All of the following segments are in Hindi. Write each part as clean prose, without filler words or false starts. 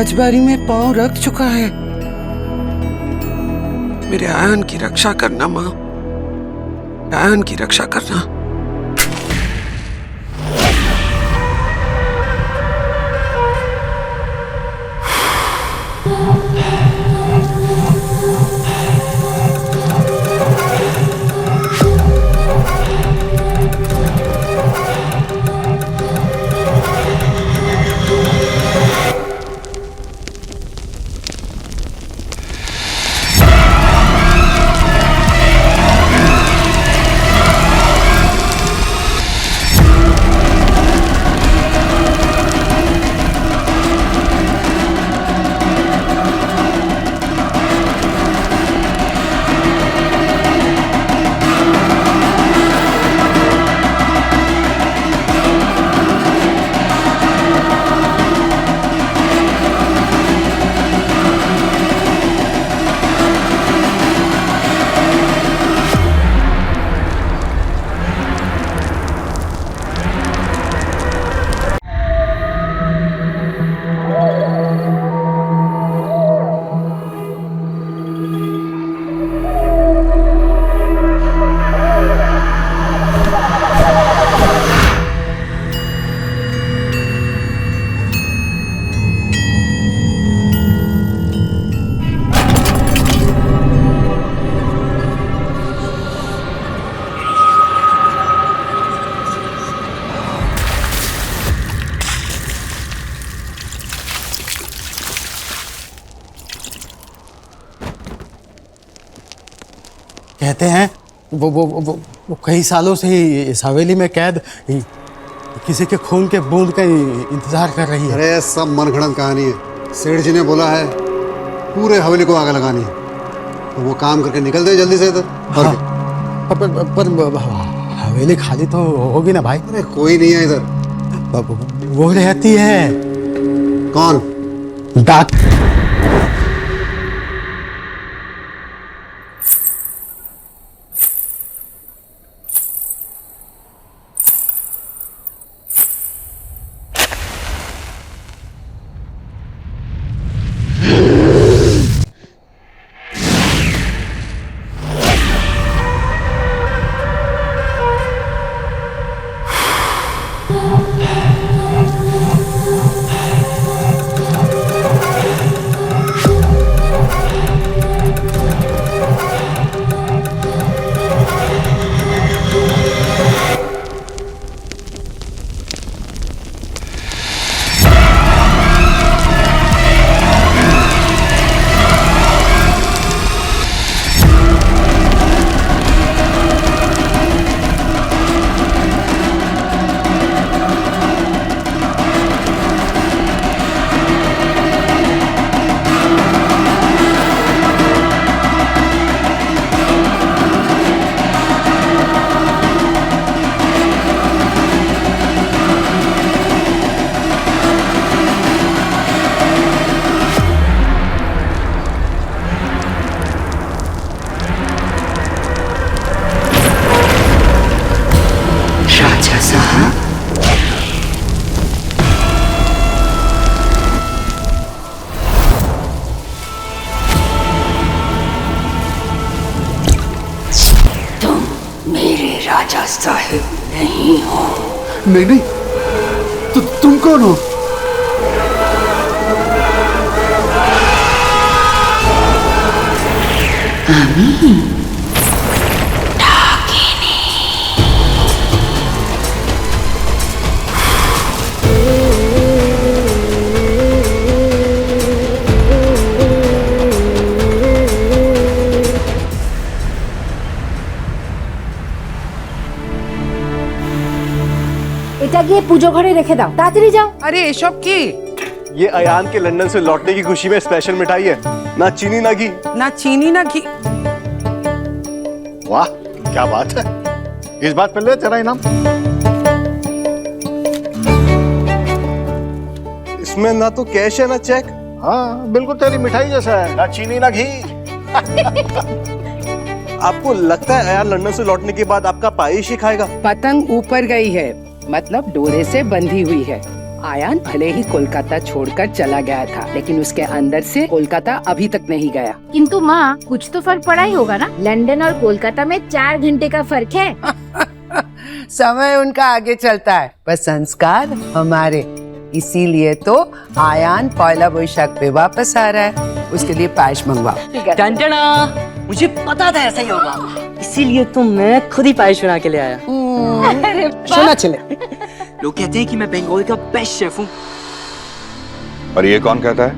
राजबाड़ी में पांव रख चुका है। मेरे आयन की रक्षा करना माँ, आयन की रक्षा करना। कहते हैं वो कई सालों से ही इस हवेली में कैद किसी के खून के बूंद का इंतजार कर रही है। अरे सब मनगढ़ंत कहानी है। सेठ जी ने बोला है पूरे हवेली को आग लगानी है, तो वो काम करके निकल दे जल्दी से इधर। हाँ, पर हवेली खाली तो होगी ना भाई? अरे कोई नहीं है इधर। वो रहती है। कौन? डाक। राजा साहिब नहीं हो। नहीं नहीं, तो तुम कौन हो? এটা গিয়ে পুজো ঘরে রেখে দাও, তাড়াতাড়ি যাও। अरे एसब की? ये अयान के लंदन से लौटने की खुशी में स्पेशल मिठाई है, ना चीनी ना घी। ना चीनी ना घी। वाह क्या बात है, इस बात पे ले तेरा इनाम। इसमें ना तो कैश है ना चेक। हाँ बिल्कुल तेरी मिठाई जैसा है, ना चीनी ना घी। आपको लगता है अयान लंदन से लौटने के बाद आपका पाइश ही खाएगा? पतंग ऊपर गई है, मतलब डोरे से बंधी हुई है। आयान भले ही कोलकाता छोड़कर चला गया था, लेकिन उसके अंदर से कोलकाता अभी तक नहीं गया। किंतु माँ कुछ तो फर्क पड़ा ही होगा ना। लंदन और कोलकाता में 4 घंटे का फर्क है। समय उनका आगे चलता है पर संस्कार हमारे, इसीलिए तो आयान पहला बोईशाख पे वापस आ रहा है। उसके लिए पायस मंगवाओ। टंटना, मुझे पता था ऐसा ही होगा, इसीलिए तो मैं खुद ही पायस बना के ले आया। सुना चले। लोग कहते हैं कि मैं बंगाल का बेस्ट शेफ हूँ। और ये कौन कहता है?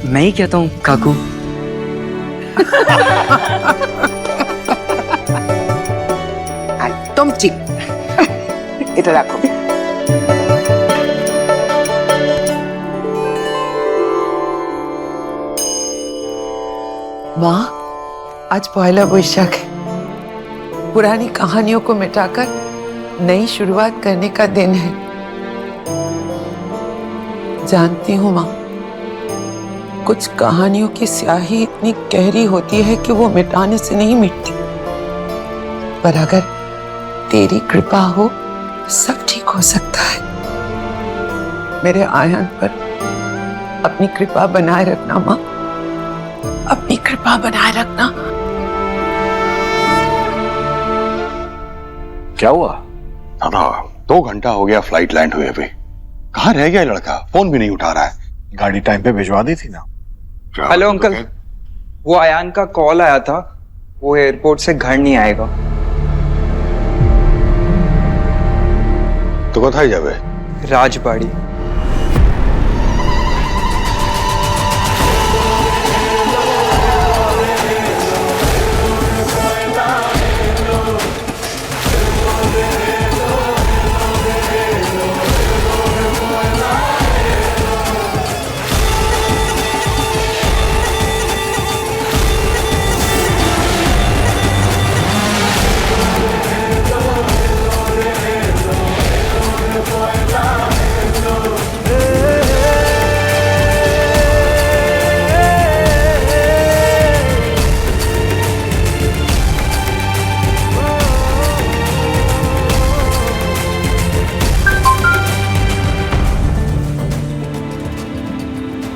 मैं ही कहता हूँ काकू। तुम ठीक इधर रखो। माँ, आज पहला बोईशाख है। पुरानी कहानियों को मिटाकर नई शुरुआत करने का दिन है। जानती हूँ माँ, कुछ कहानियों की स्याही इतनी गहरी होती है कि वो मिटाने से नहीं मिटती, पर अगर तेरी कृपा हो तो सब ठीक हो सकता है। मेरे आयान पर अपनी कृपा बनाए रखना माँ, अपनी कृपा बनाए रखना। क्या हुआ? दादा 2 घंटा हो गया फ्लाइट लैंड हुए अभी। कहाँ रह गया लड़का? फोन भी नहीं उठा रहा है। गाड़ी टाइम पे भिजवा दी थी ना। हेलो अंकल, वो आयान का कॉल आया था, वो एयरपोर्ट से घर नहीं आएगा। तो कोথায় যাবে? राजबाड़ी।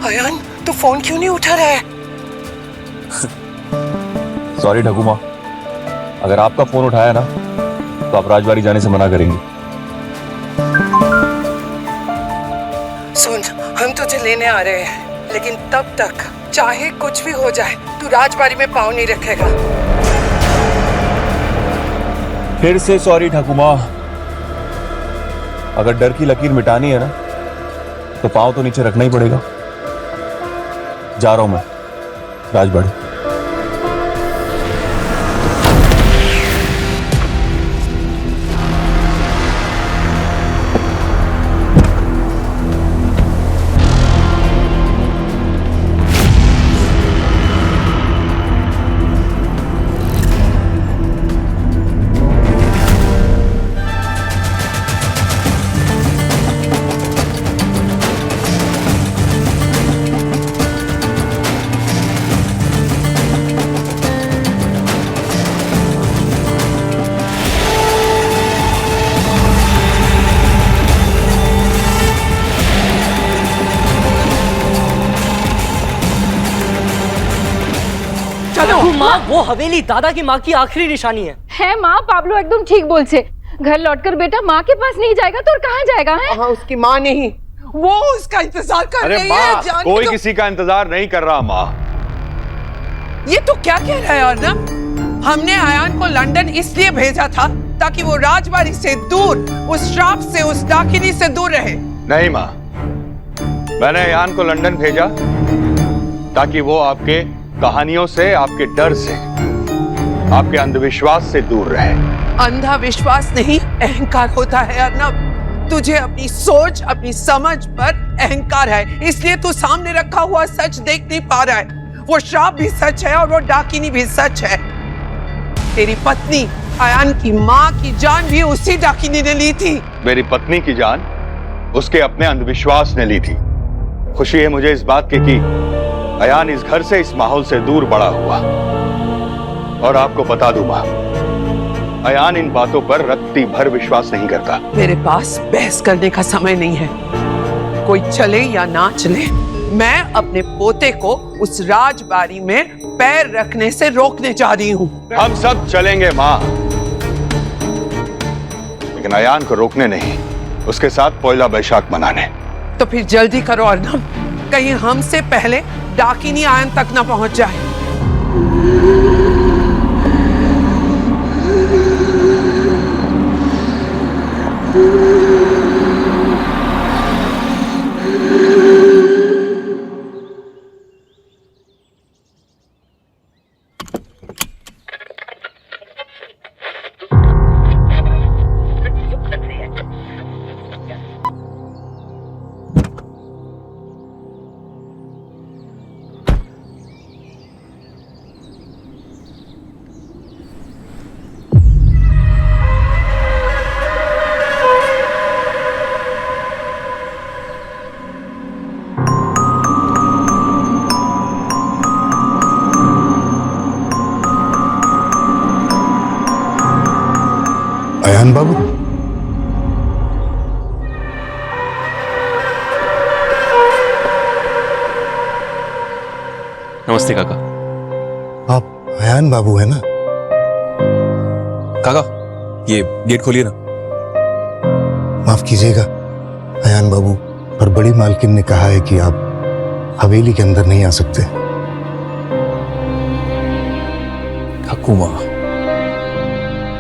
आयान, तू फोन क्यों नहीं उठा रहा है? सॉरी ठाकुमा, अगर आपका फोन उठाया ना तो आप राजबाड़ी जाने से मना करेंगे। सुन, हम तुझे लेने आ रहे हैं, लेकिन तब तक चाहे कुछ भी हो जाए तू राजबाड़ी में पाँव नहीं रखेगा। फिर से सॉरी ठाकुमा, अगर डर की लकीर मिटानी है ना तो पाँव तो नीचे रखना ही पड़ेगा। जा रहा हूं मैं राजबाड़ी। माँ, वो हवेली दादा की माँ की आखिरी निशानी है माँ, पाब्लो एकदम ठीक बोलছে। घर लौटकर बेटा माँ के पास नहीं जाएगा तो और कहाँ जाएगा है? हाँ, उसकी माँ नहीं, वो उसका इंतजार कर रही है। कोई किसी का इंतजार नहीं कर रहा माँ। ये तो क्या कह रहा है अर्नब? हमने आयान को लंदन इसलिए भेजा था ताकि वो राजबाड़ी से दूर, उस श्राप से, उस डाकिनी से दूर रहे। नहीं माँ, मैंने आयान को लंदन भेजा ताकि वो आपके कहानियों से, आपके डर से, आपके अंधविश्वास से दूर रहे। अंधा विश्वास नहीं, अहंकार होता है अर्नब। तुझे अपनी सोच, अपनी समझ पर अहंकार है, इसलिए तू सामने रखा हुआ सच देख नहीं पा रहा है। वो श्राप भी सच है और वो डाकिनी भी सच है। तेरी पत्नी आयान की माँ की जान भी उसी डाकिनी ने ली थी। मेरी पत्नी की जान उसके अपने अंधविश्वास ने ली थी। खुशी है मुझे इस बात की कि आयान इस घर से, इस माहौल से दूर बड़ा हुआ। और आपको बता दूं माँ, अयान इन बातों पर रत्ती भर विश्वास नहीं करता। मेरे पास बहस करने का समय नहीं है। कोई चले या ना चले, मैं अपने पोते को उस राजबाड़ी में पैर रखने से रोकने जा रही हूँ। हम सब चलेंगे माँ, लेकिन अयान को रोकने नहीं, उसके साथ पहला बैशाख मनाने। तो फिर जल्दी करो अर्नब, कहीं हमसे पहले डाकिनी आयन तक न पहुंच जाए। अयान बाबू, नमस्ते काका। आप अयान बाबू है ना? काका ये गेट खोलिए ना। माफ कीजिएगा अयान बाबू, पर बड़ी मालकिन ने कहा है कि आप हवेली के अंदर नहीं आ सकते। ठाकुमा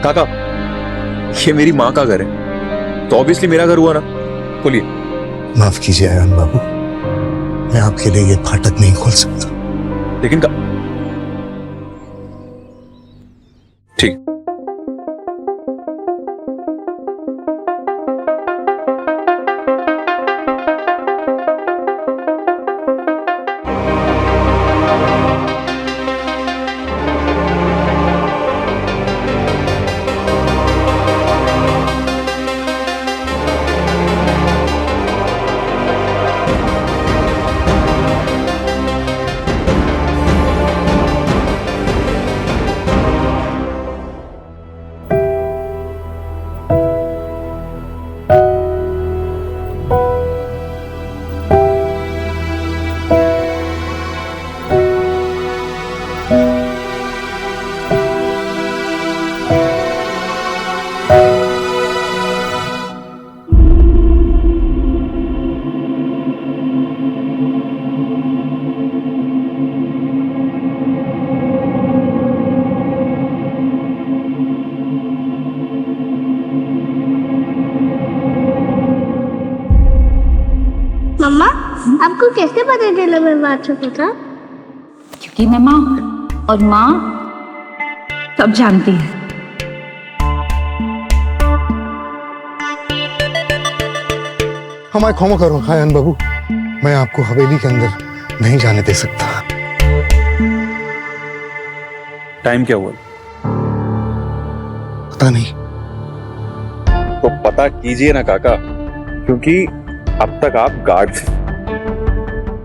काका, ये मेरी माँ का घर है, तो ऑब्वियसली मेरा घर हुआ ना। खोलिए। माफ कीजिए अयान बाबू, मैं आपके लिए ये फाटक नहीं खोल सकता। लेकिन ठीक। मम्मा, आपको कैसे पता चला मैं बादशाह को था? क्योंकि मैं माँ हूँ और माँ सब जानती है। हमारे क्षमा करो अयान बाबू, मैं आपको हवेली के अंदर नहीं जाने दे सकता। टाइम क्या हुआ? पता नहीं। तो पता कीजिए ना काका, क्योंकि अब तक आप गार्ड थे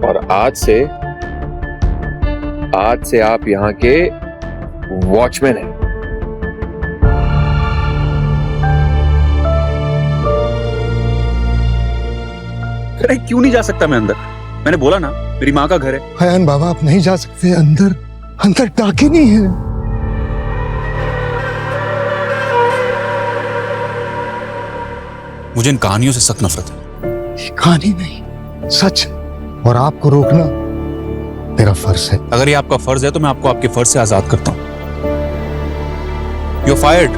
और आज से आप यहाँ के वॉचमैन हैं। अरे क्यों नहीं जा सकता मैं अंदर? मैंने बोला ना मेरी माँ का घर है। अयान बाबा, आप नहीं जा सकते अंदर, अंदर डाकिनी है। मुझे इन कहानियों से सख्त नफरत है। कहानी नहीं, सच, और आपको रोकना मेरा फर्ज है। अगर ये आपका फर्ज है तो मैं आपको आपके फर्ज से आजाद करता हूं। You are fired.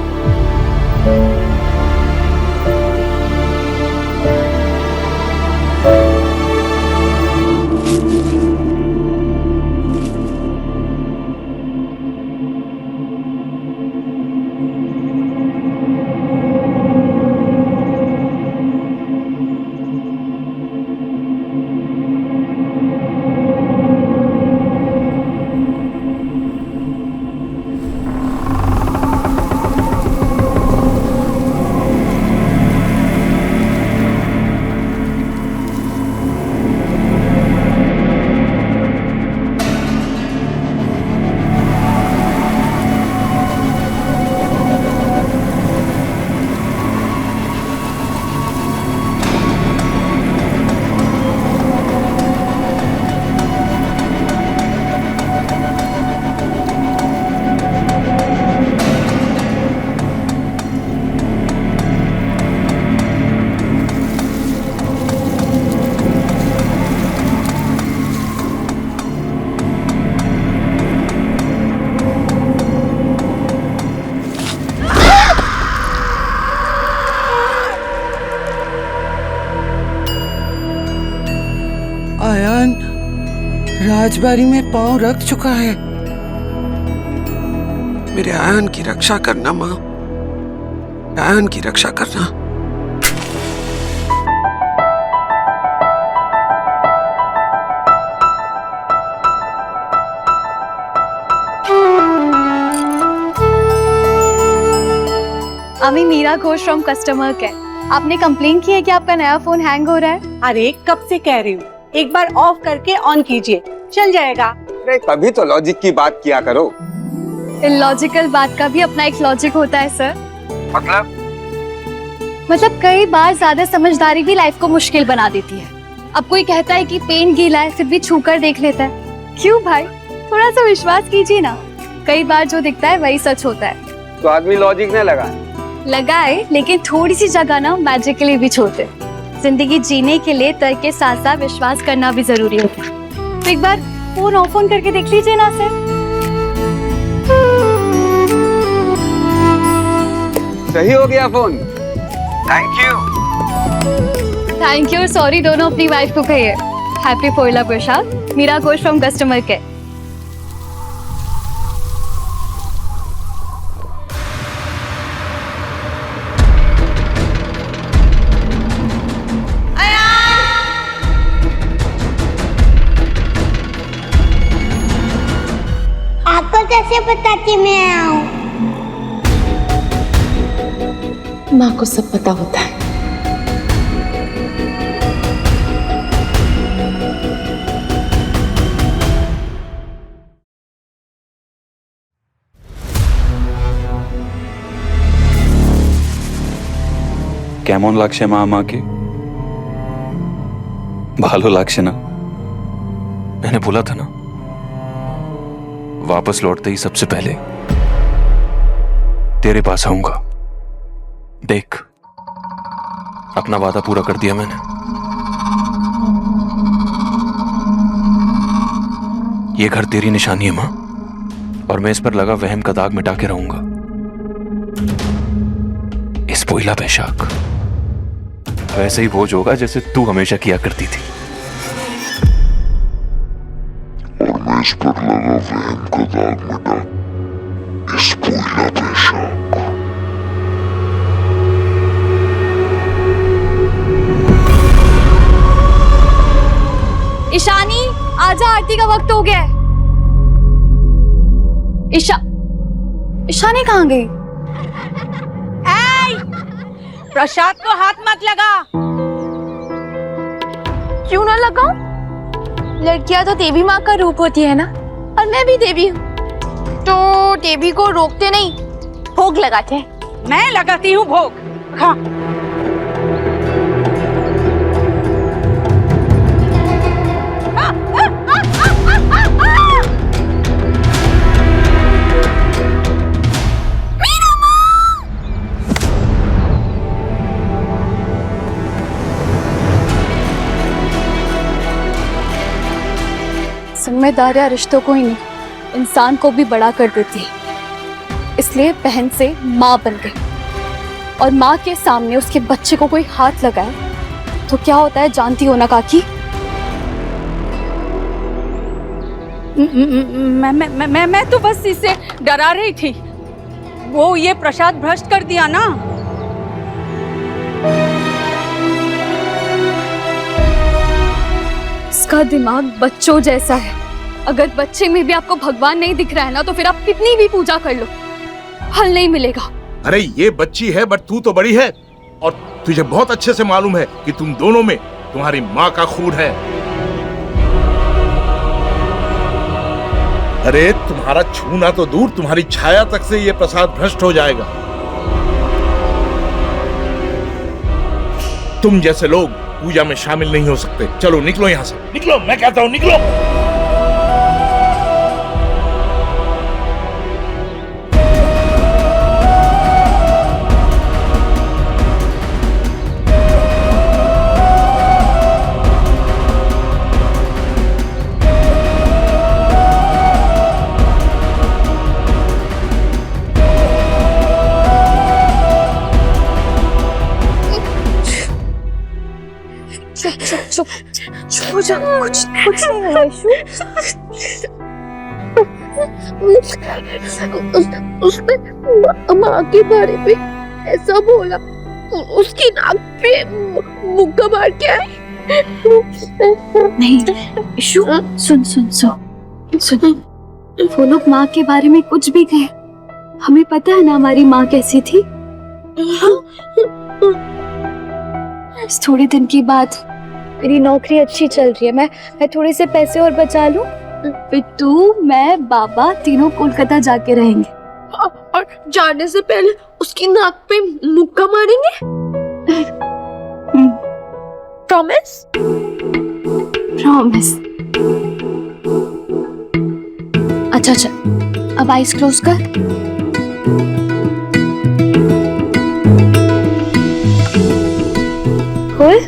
राजबाड़ी में पांव रख चुका है। मेरे आयन की रक्षा करना माँ, आयन की रक्षा करना। अमी Meera Ghosh from customer care. आपने कंप्लेन की है कि आपका नया फोन हैंग हो रहा है। अरे कब से कह रही हूँ, एक बार ऑफ करके ऑन कीजिए, चल जाएगा। अरे कभी तो लॉजिक की बात किया करो। इलॉजिकल बात का भी अपना एक लॉजिक होता है सर। मतलब कई बार ज्यादा समझदारी भी लाइफ को मुश्किल बना देती है। अब कोई कहता है कि पेन गीला है, फिर भी छूकर देख लेता है। क्यों भाई, थोड़ा सा विश्वास कीजिए ना। कई बार जो दिखता है वही सच होता है। तो आदमी लॉजिक न लगाए, लेकिन थोड़ी सी जगह ना मैजिक के लिए भी छोड़ते। जिंदगी जीने के लिए तर्क के साथ साथ विश्वास करना भी जरूरी होता है। तो एक बार फोन ऑफ ऑन करके देख लीजिए ना सर। सही हो गया फोन। Thank you. सॉरी दोनों अपनी वाइफ को कहिए हैप्पी पोइला प्रसाद। Meera Ghosh from customer care. आपको कैसे पता कि मैं आऊं? माँ को सब पता होता है। কেমন লাগছে মা আমাকে? ভালো লাগছে না? मैंने बोला था ना, वापस लौटते ही सबसे पहले तेरे पास आऊंगा। देख, अपना वादा पूरा कर दिया मैंने। ये घर तेरी निशानी है मां, और मैं इस पर लगा वहम का दाग मिटा के रहूंगा। इस पोइला बैशाख वैसे ही बोझ होगा जैसे तू हमेशा किया करती थी। और मैं इस पर लगा वहम का दाग मिटा इस पोइला बैशाख। ईशानी आजा, आरती का वक्त हो गया है। ईशानी कहाँ गई? प्रसाद को हाथ मत लगा। क्यों ना लगाऊं? लड़कियां तो देवी माँ का रूप होती है ना, और मैं भी देवी हूँ, तो देवी को रोकते नहीं, भोग लगाते हैं। मैं लगाती हूँ भोग। हाँ। जिम्मेदारियां रिश्तों को ही नहीं, इंसान को भी बड़ा कर देती है। इसलिए बहन से माँ बन गई, और माँ के सामने उसके बच्चे को कोई हाथ लगाए तो क्या होता है जानती हो ना काकी? मैं तो बस इसे डरा रही थी। वो ये प्रसाद भ्रष्ट कर दिया ना। इसका दिमाग बच्चों जैसा है। अगर बच्चे में भी आपको भगवान नहीं दिख रहा है ना, तो फिर आप कितनी भी पूजा कर लो, हल नहीं मिलेगा। अरे ये बच्ची है बट तू तो बड़ी है, और तुझे बहुत अच्छे से मालूम है कि तुम दोनों में तुम्हारी माँ का खून है। अरे तुम्हारा छूना तो दूर, तुम्हारी छाया तक से ये प्रसाद भ्रष्ट हो जाएगा। तुम जैसे लोग पूजा में शामिल नहीं हो सकते। चलो निकलो यहाँ से, निकलो, मैं कहता हूँ निकलो। चुप इशू कुछ नहीं हुआ इशू। उसने माँ के बारे में ऐसा बोला, उसकी नाक पे मुक्का मार के आई। नहीं इशू, सुन सुन सुन सुन, वो लोग माँ के बारे में कुछ भी कहे, हमें पता है ना हमारी माँ कैसी थी। इस थोड़े दिन की बात, मेरी नौकरी अच्छी चल रही है, मैं थोड़े से पैसे और बचा लूं, फिर तू मैं बाबा तीनों कोलकाता जाके रहेंगे। और जाने से पहले उसकी नाक पे मुक्का मारेंगे। प्रॉमिस? प्रॉमिस। अच्छा, अब आइज क्लोज कर। खोल।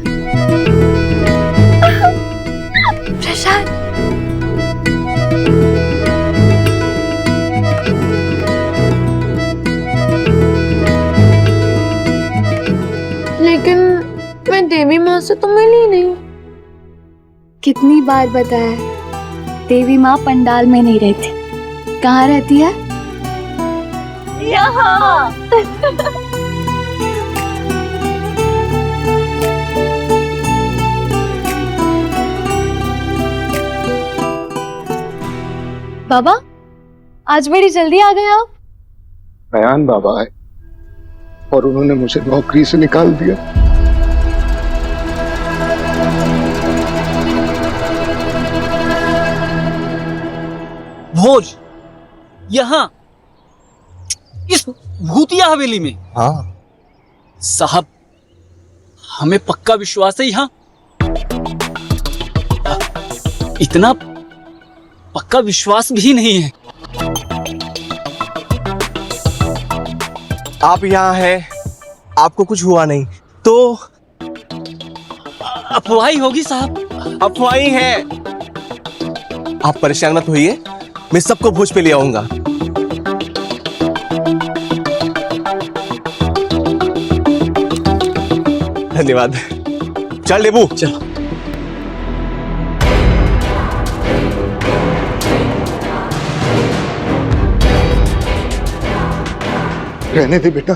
प्रशांत, लेकिन मैं देवी माँ से तो मिली नहीं। कितनी बार बताया, देवी माँ पंडाल में नहीं रहती। कहाँ रहती है? यहाँ। बाबा, आज बड़ी जल्दी आ गए आप। अयान बाबा है और उन्होंने मुझे नौकरी से निकाल दिया। भोज यहाँ इस भूतिया हवेली में? हाँ साहब, हमें पक्का विश्वास है यहाँ इतना पक्का विश्वास भी नहीं है। आप यहाँ हैं, आपको कुछ हुआ नहीं तो? अफवाही होगी साहब। अफवाही है। आप परेशान मत होइए, मैं सबको भोज पे ले आऊंगा। धन्यवाद। चल लेबू, चलो। रहने दे बेटा,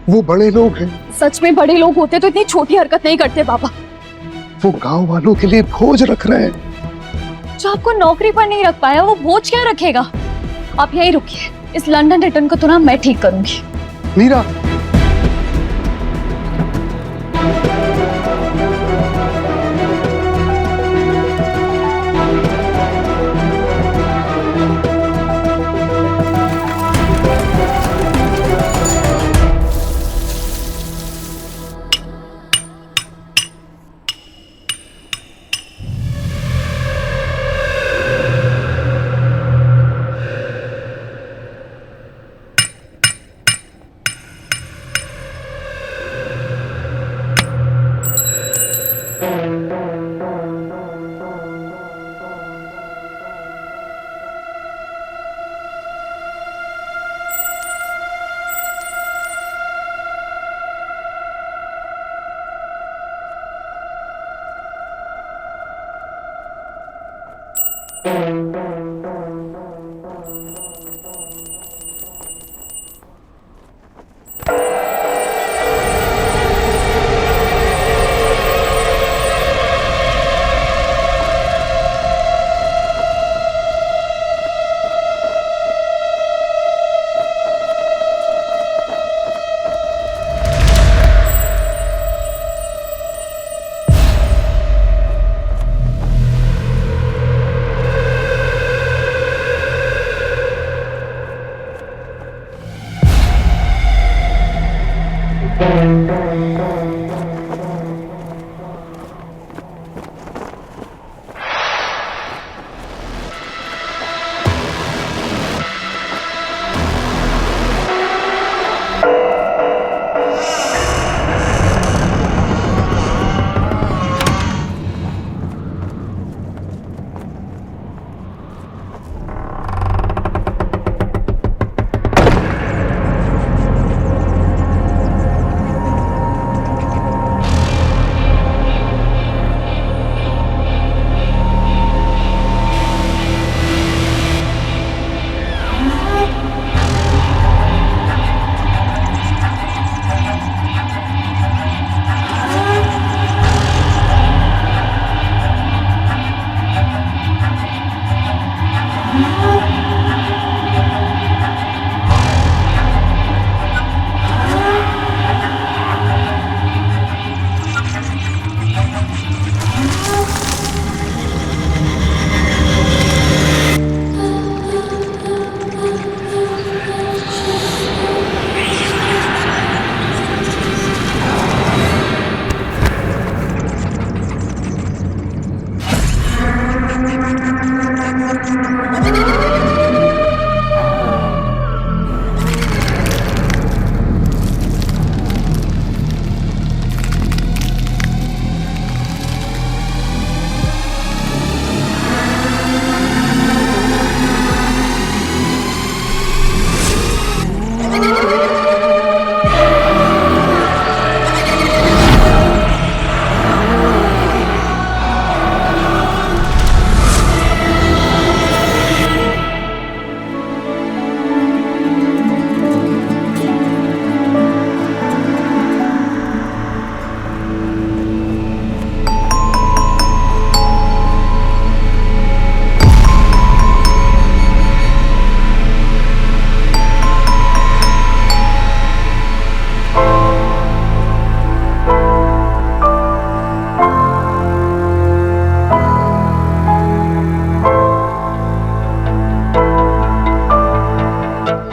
वो बड़े लोग हैं। सच में बड़े लोग होते तो इतनी छोटी हरकत नहीं करते बाबा। वो गांव वालों के लिए भोज रख रहे हैं। जो आपको नौकरी पर नहीं रख पाया, वो भोज क्या रखेगा? आप यहीं रुकिए, इस लंदन रिटर्न को तो ना मैं ठीक करूंगी। मीरा,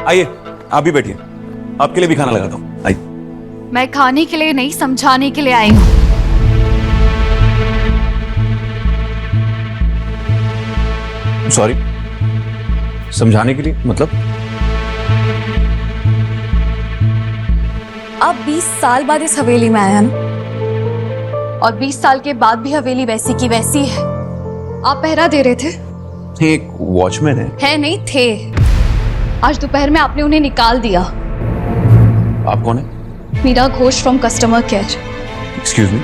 आइए आप भी बैठिए, आपके लिए भी खाना लगाता हूँ। आइए। मैं खाने के लिए नहीं, समझाने के लिए आई हूँ। सॉरी, समझाने के लिए मतलब? आप 20 साल बाद इस हवेली में आए हैं ना? और 20 साल के बाद भी हवेली वैसी की वैसी है। आप पहरा दे रहे थे? एक वॉचमैन है नहीं थे। आज दोपहर में आपने उन्हें निकाल दिया। आप कौन है? Meera Ghosh from customer care. Excuse me?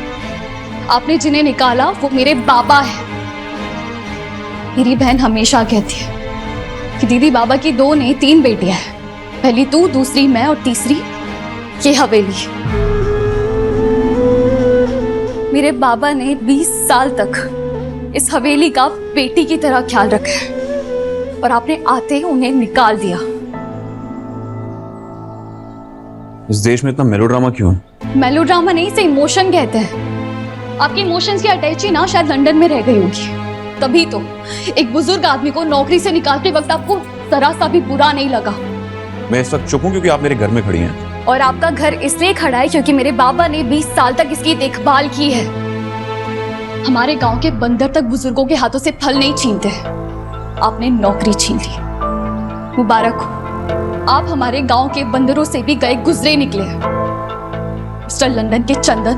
आपने जिन्हें निकाला वो मेरे बाबा है। मेरी बहन हमेशा कहती है कि दीदी बाबा की 2 नहीं 3 बेटियां हैं। पहली तू, दूसरी मैं और तीसरी ये हवेली। मेरे बाबा ने 20 साल तक इस हवेली का बेटी की तरह ख्याल रखा है और आपने आते ही उन्हें निकाल दिया। इस देश में इतना मेलोड्रामा क्यों है? मेलोड्रामा नहीं, इसे इमोशन कहते हैं। आपकी इमोशंस की अटैची ना शायद लंदन में रह गई होगी, तभी तो एक बुजुर्ग आदमी को नौकरी से निकालते वक्त आपको जरा सा भी बुरा नहीं लगा। मैं इस वक्त चुप हूं क्योंकि आप मेरे घर में खड़ी हैं। और आपका घर इसलिए खड़ा है क्योंकि मेरे बाबा ने 20 साल तक इसकी देखभाल की है। हमारे गांव के बंदर तक बुजुर्गों के हाथों से फल नहीं छीनते। आपने नौकरी छीन ली, मुबारक हो। आप हमारे गांव के बंदरों से भी गए गुजरे निकले। मिस्टर लंदन के चंदन।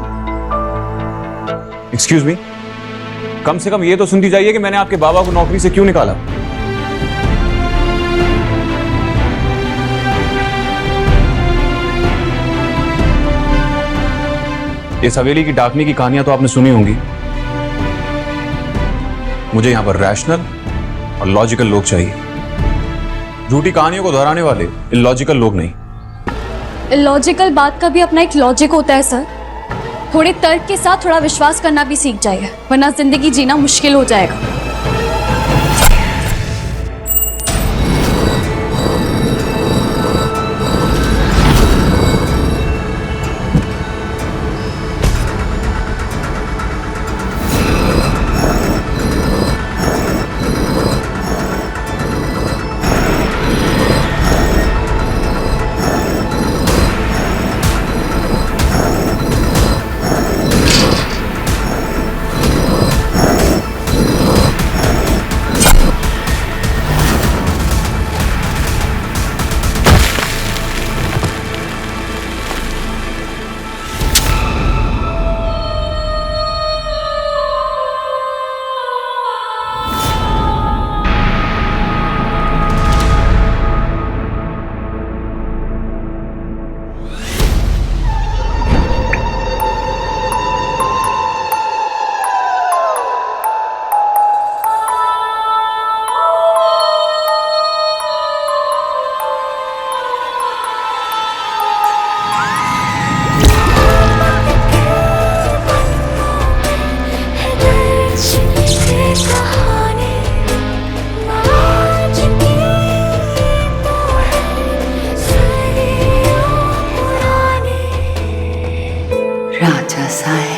एक्सक्यूज मी, कम से कम ये तो सुनती जाइए कि मैंने आपके बाबा को नौकरी से क्यों निकाला। इस हवेली की डाकनी की कहानियां तो आपने सुनी होंगी। मुझे यहां पर रैशनल और लॉजिकल लोग चाहिए, झूठी कहानियों को दोहराने वाले इलॉजिकल लोग नहीं। इलॉजिकल बात का भी अपना एक लॉजिक होता है सर। थोड़े तर्क के साथ थोड़ा विश्वास करना भी सीख जाइए, वरना जिंदगी जीना मुश्किल हो जाएगा। राजा साहेब।